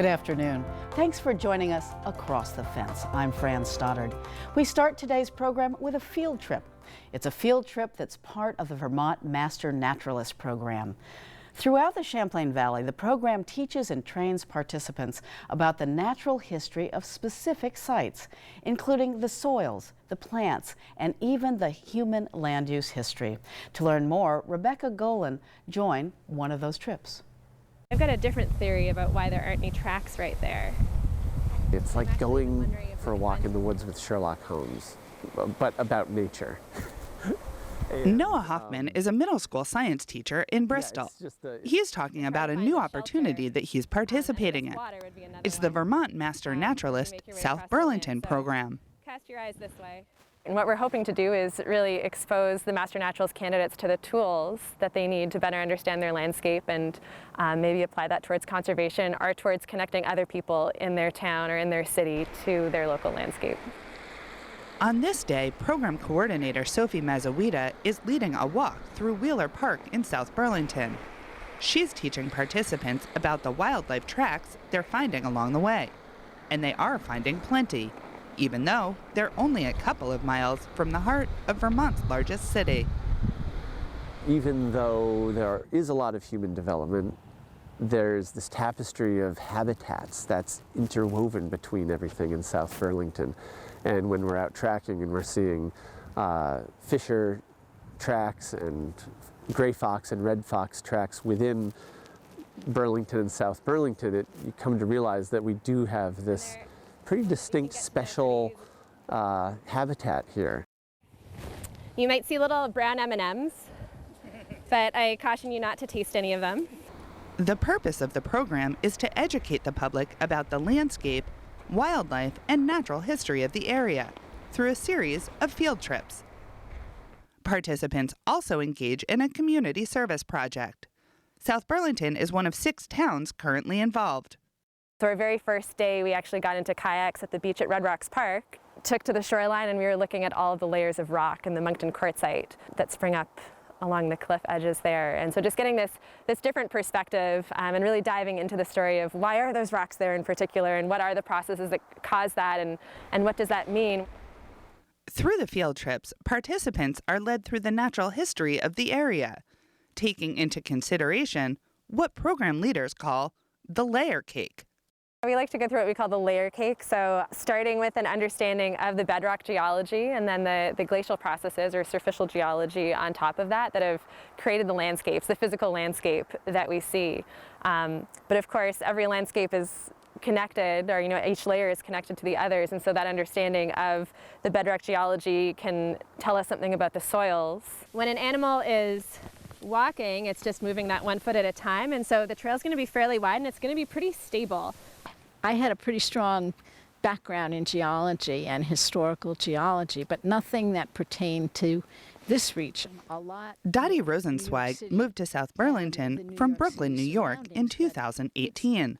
Good afternoon. Thanks for joining us across the fence. I'm Fran Stoddard. We start today's program with a field trip. It's a field trip that's part of the Vermont Master Naturalist program. Throughout the Champlain Valley, the program teaches and trains participants about the natural history of specific sites, including the soils, the plants, and even the human land use history. To learn more, Rebecca Golan joined one of those trips. I've got a different theory about why there aren't any tracks right there. It's like going for a walk in the woods with Sherlock Holmes, but about nature. Noah Hoffman is a middle school science teacher in Bristol. He's talking about a new opportunity that he's participating in. It's the Vermont Master Naturalist South Burlington program. Cast your eyes this way. And what we're hoping to do is really expose the Master Naturalist candidates to the tools that they need to better understand their landscape and maybe apply that towards conservation or towards connecting other people in their town or in their city to their local landscape. On this day, program coordinator Sophie Mazawita is leading a walk through Wheeler Park in South Burlington. She's teaching participants about the wildlife tracks they're finding along the way. And they are finding plenty, even though they're only a couple of miles from the heart of Vermont's largest city. Even though there is a lot of human development, there's this tapestry of habitats that's interwoven between everything in South Burlington. And when we're out tracking and we're seeing fisher tracks and gray fox and red fox tracks within Burlington and South Burlington, you come to realize that we do have this pretty distinct special habitat here. You might see little brown M&Ms, but I caution you not to taste any of them. The purpose of the program is to educate the public about the landscape, wildlife, and natural history of the area through a series of field trips. Participants also engage in a community service project. South Burlington is one of 6 towns currently involved. So our very first day, we actually got into kayaks at the beach at Red Rocks Park, took to the shoreline, and we were looking at all of the layers of rock in the Moncton Quartzite that spring up along the cliff edges there. And so just getting this different perspective and really diving into the story of why are those rocks there in particular, and what are the processes that cause that, and what does that mean? Through the field trips, participants are led through the natural history of the area, taking into consideration what program leaders call the layer cake. We like to go through what we call the layer cake, so starting with an understanding of the bedrock geology and then the glacial processes or surficial geology on top of that have created the landscapes, the physical landscape that we see. But of course, every landscape is connected, or each layer is connected to the others, and so that understanding of the bedrock geology can tell us something about the soils. When an animal is walking, it's just moving that 1 foot at a time, and so the trail's going to be fairly wide and it's going to be pretty stable. I had a pretty strong background in geology and historical geology, but nothing that pertained to this region. Dottie Rosenzweig moved to South Burlington from Brooklyn, New York in 2018.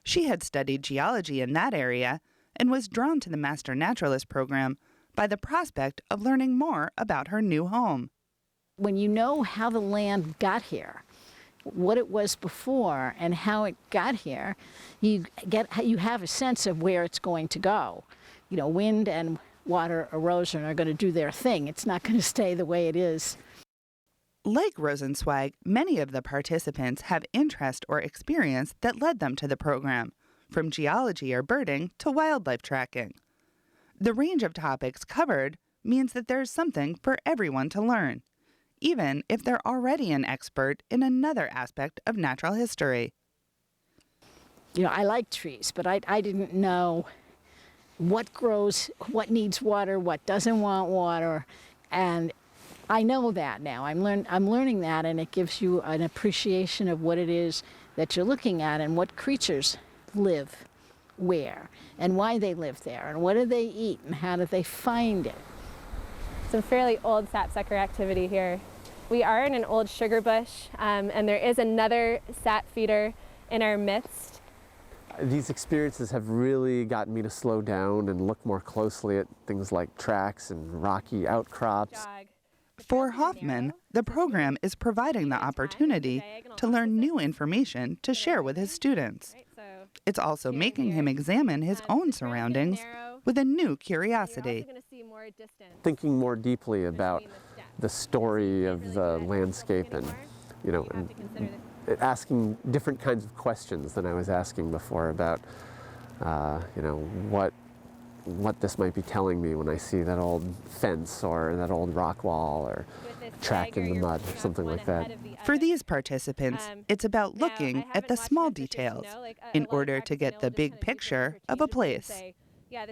She had studied geology in that area and was drawn to the Master Naturalist program by the prospect of learning more about her new home. When you know how the land got here, what it was before and how it got here, you have a sense of where it's going to go. Wind and water erosion are going to do their thing. It's not going to stay the way it is. Like Rosenzweig, many of the participants have interest or experience that led them to the program, from geology or birding to wildlife tracking. The range of topics covered means that there's something for everyone to learn, even if they're already an expert in another aspect of natural history. I like trees, but I didn't know what grows, what needs water, what doesn't want water, and I know that now. I'm learning that, and it gives you an appreciation of what it is that you're looking at and what creatures live where and why they live there and what do they eat and how do they find it. Some fairly old sapsucker activity here. We are in an old sugar bush, and there is another sap feeder in our midst. These experiences have really gotten me to slow down and look more closely at things like tracks and rocky outcrops. For Hoffman, the program is providing the opportunity to learn new information to share with his students. It's also making him examine his own surroundings with a new curiosity. Thinking more deeply about the story of the landscape and, and asking different kinds of questions than I was asking before about, what this might be telling me when I see that old fence or that old rock wall or track in the mud or something like that. For these participants, it's about looking at the small details in order to get the big picture of a place.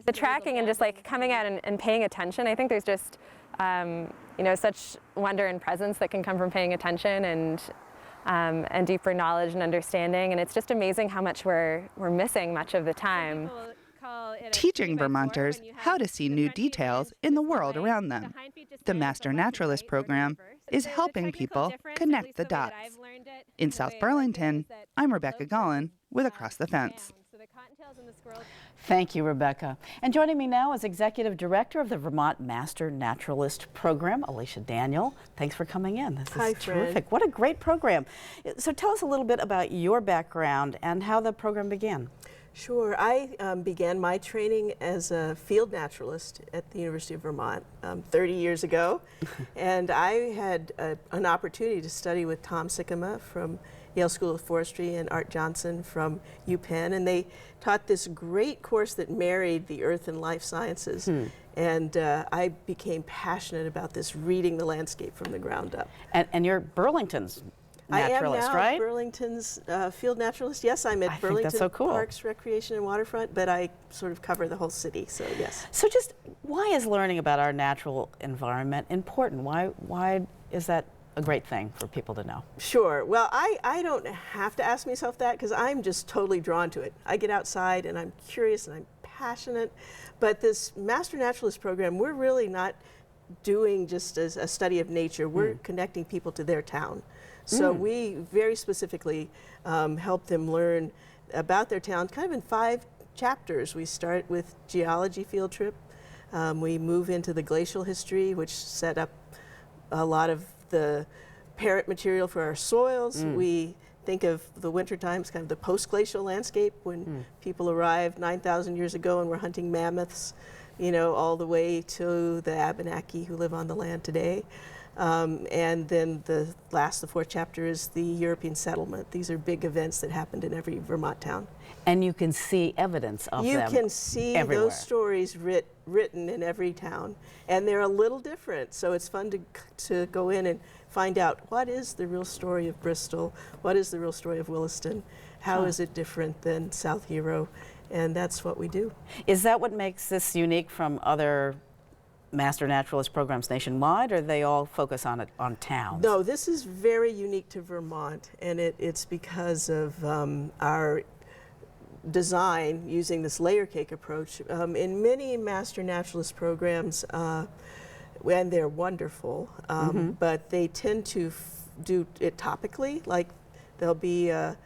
The tracking and just like coming out and paying attention, I think there's just such wonder and presence that can come from paying attention and deeper knowledge and understanding, and it's just amazing how much we're missing much of the time. Teaching Vermonters how to see new details in the world around them. The Master Naturalist program is helping people connect the dots. In South Burlington, I'm Rebecca Gollin with Across the Fence. Thank you, Rebecca. And joining me now is Executive Director of the Vermont Master Naturalist Program, Alicia Daniel. Thanks for coming in. This is terrific. What a great program. So tell us a little bit about your background and how the program began. Sure. I began my training as a field naturalist at the University of Vermont 30 years ago. And I had an opportunity to study with Tom Sikkema from Yale School of Forestry and Art Johnson from UPenn. And they taught this great course that married the earth and life sciences. And I became passionate about this, reading the landscape from the ground up. And you're Burlington's naturalist, I am now right? Burlington's field naturalist. Yes, I'm at Burlington that's so cool. Parks, Recreation, and Waterfront, but I sort of cover the whole city, so yes. So just why is learning about our natural environment important? Why is that a great thing for people to know? Sure. Well, I don't have to ask myself that because I'm just totally drawn to it. I get outside and I'm curious and I'm passionate, but this Master Naturalist program, we're really not doing just a study of nature. We're connecting people to their town. So we very specifically help them learn about their town kind of in 5 chapters. We start with geology field trip. We move into the glacial history, which set up a lot of the parent material for our soils. We think of the winter times, kind of the post-glacial landscape when people arrived 9,000 years ago and were hunting mammoths, all the way to the Abenaki who live on the land today. And then the 4th chapter is the European settlement. These are big events that happened in every Vermont town. And you can see evidence of them You can see everywhere. those stories written in every town. And they're a little different, so it's fun to go in and find out what is the real story of Bristol, what is the real story of Williston, how is it different than South Hero, and that's what we do. Is that what makes this unique from other Master Naturalist programs nationwide, or they all focus on towns? No, this is very unique to Vermont, and it's because of our design using this layer cake approach. In many Master Naturalist programs, and they're wonderful, but they tend to do it topically, like there'll be a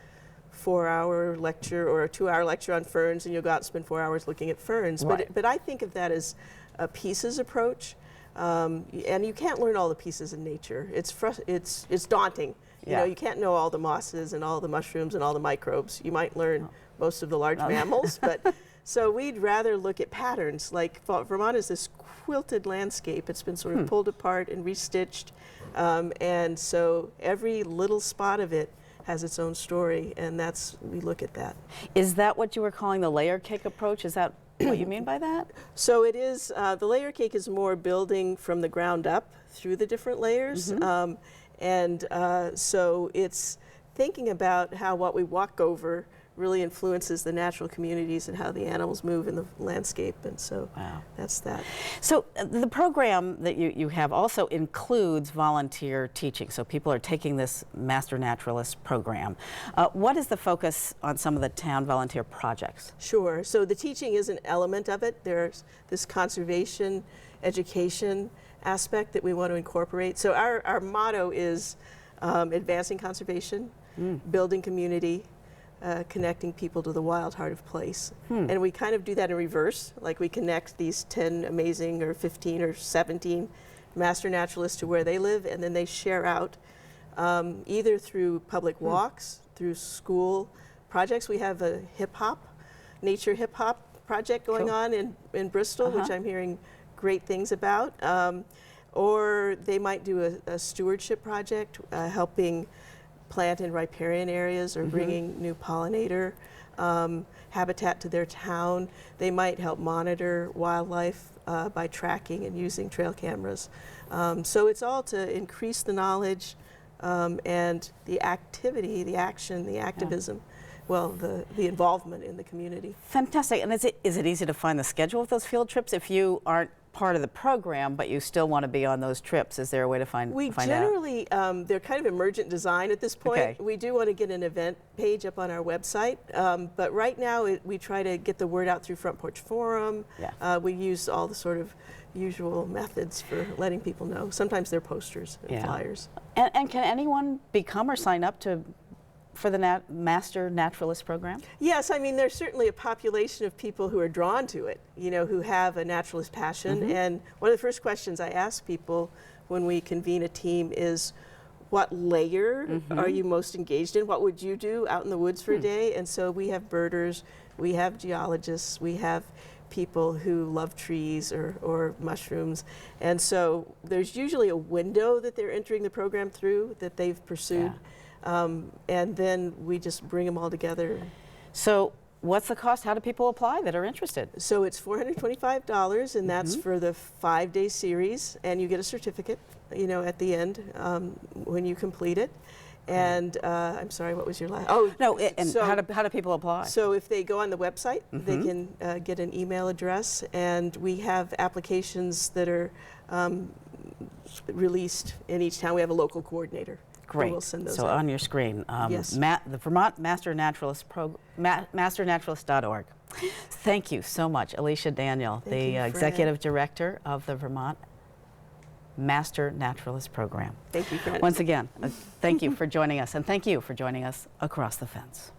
4-hour lecture or a 2-hour lecture on ferns, and you'll go out and spend 4 hours looking at ferns. Right. But I think of that as a pieces approach, and you can't learn all the pieces in nature. It's daunting. You can't know all the mosses and all the mushrooms and all the microbes. You might learn most of the large mammals, but so we'd rather look at patterns. Like Vermont is this quilted landscape. It's been sort of pulled apart and restitched, and so every little spot of it has its own story, and we look at that. Is that what you were calling the layer cake approach? Is that what you mean by that? So it is, the layer cake is more building from the ground up through the different layers. So it's thinking about how what we walk over really influences the natural communities and how the animals move in the landscape, and so that's that. So the program that you have also includes volunteer teaching, so people are taking this Master Naturalist program. What is the focus on some of the town volunteer projects? Sure, so the teaching is an element of it. There's this conservation education aspect that we want to incorporate. So our motto is advancing conservation, building community, connecting people to the wild heart of place. And we kind of do that in reverse, like we connect these 10 amazing or 15 or 17 master naturalists to where they live, and then they share out either through public walks, through school projects. We have a nature hip hop project going on in Bristol, which I'm hearing great things about. Or they might do a stewardship project, helping plant in riparian areas or bringing new pollinator habitat to their town. They might help monitor wildlife by tracking and using trail cameras. So it's all to increase the knowledge and the activity, the action, the activism, well, the involvement in the community. Fantastic. And is it easy to find the schedule of those field trips if you aren't part of the program, but you still want to be on those trips? Is there a way to find We out? generally, they're kind of emergent design at this point. Okay. We do want to get an event page up on our website, but right now we try to get the word out through Front Porch Forum. Yeah. We use all the sort of usual methods for letting people know. Sometimes they're posters and flyers. And can anyone become or sign up for the Master Naturalist program? Yes, I mean, there's certainly a population of people who are drawn to it, you know, who have a naturalist passion. And one of the first questions I ask people when we convene a team is, what layer are you most engaged in? What would you do out in the woods for a day? And so we have birders, we have geologists, we have people who love trees or mushrooms. And so there's usually a window that they're entering the program through that they've pursued. And then we just bring them all together. So what's the cost? How do people apply that are interested? So it's $425, and that's for the 5-day series, and you get a certificate, you know, at the end when you complete it. And I'm sorry, what was your last? Oh, No, and so, how do people apply? So if they go on the website, they can get an email address, and we have applications that are released in each town. We have a local coordinator. Great. We'll send those so out. on your screen, Yes. the Vermont Master Naturalist masternaturalist.org. Thank you so much, Alicia Daniel, Thank the you, Fran. executive director of the Vermont Master Naturalist program. Thank you, Fran. Once again, thank you for joining us, and thank you for joining us across the fence.